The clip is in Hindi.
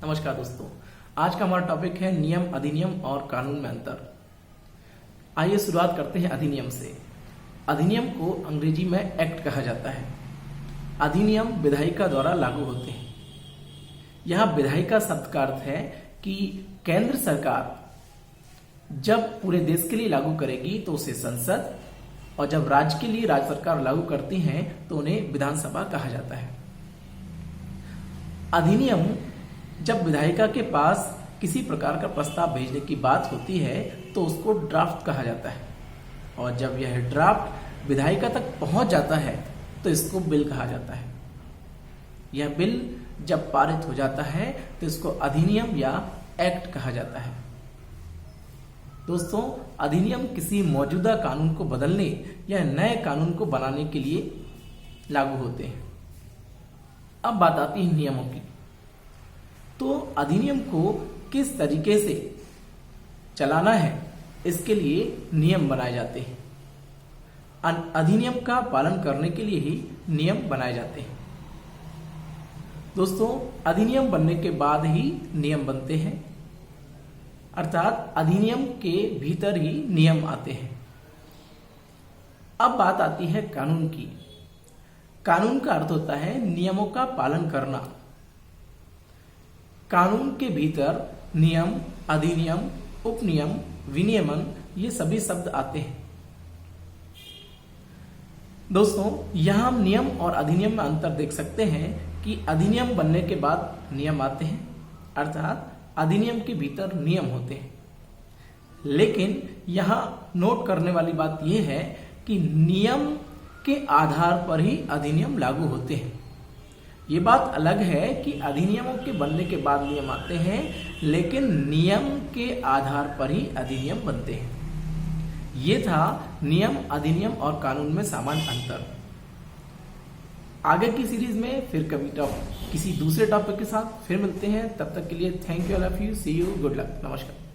नमस्कार दोस्तों, आज का हमारा टॉपिक है नियम, अधिनियम और कानून में अंतर। आइए शुरुआत करते हैं अधिनियम से। अधिनियम को अंग्रेजी में एक्ट कहा जाता है। अधिनियम विधायिका द्वारा लागू होते हैं। यहाँ विधायिका शब्द का अर्थ है कि केंद्र सरकार जब पूरे देश के लिए लागू करेगी तो उसे संसद, और जब राज्य के लिए राज्य सरकार लागू करती हैं तो उन्हें विधानसभा कहा जाता है। अधिनियम जब विधायिका के पास किसी प्रकार का प्रस्ताव भेजने की बात होती है तो उसको ड्राफ्ट कहा जाता है, और जब यह ड्राफ्ट विधायिका तक पहुंच जाता है तो इसको बिल कहा जाता है। यह बिल जब पारित हो जाता है तो इसको अधिनियम या एक्ट कहा जाता है। दोस्तों, अधिनियम किसी मौजूदा कानून को बदलने या नए कानून को बनाने के लिए लागू होते हैं। अब बात आती है नियमों की। तो अधिनियम को किस तरीके से चलाना है, इसके लिए नियम बनाए जाते हैं। अधिनियम का पालन करने के लिए ही नियम बनाए जाते हैं। दोस्तों, अधिनियम बनने के बाद ही नियम बनते हैं, अर्थात अधिनियम के भीतर ही नियम आते हैं। अब बात आती है कानून की। कानून का अर्थ होता है नियमों का पालन करना। कानून के भीतर नियम, अधिनियम, उपनियम, विनियमन, ये सभी शब्द आते हैं। दोस्तों, यहां हम नियम और अधिनियम में अंतर देख सकते हैं कि अधिनियम बनने के बाद नियम आते हैं, अर्थात अधिनियम के भीतर नियम होते हैं। लेकिन यहां नोट करने वाली बात यह है कि नियम के आधार पर ही अधिनियम लागू होते हैं। ये बात अलग है कि अधिनियमों के बनने के बाद नियम आते हैं, लेकिन नियम के आधार पर ही अधिनियम बनते हैं। ये था नियम, अधिनियम और कानून में सामान्य अंतर। आगे की सीरीज में फिर कभी किसी दूसरे टॉपिक के साथ फिर मिलते हैं। तब तक के लिए thank you all of you. See you, good luck, नमस्कार।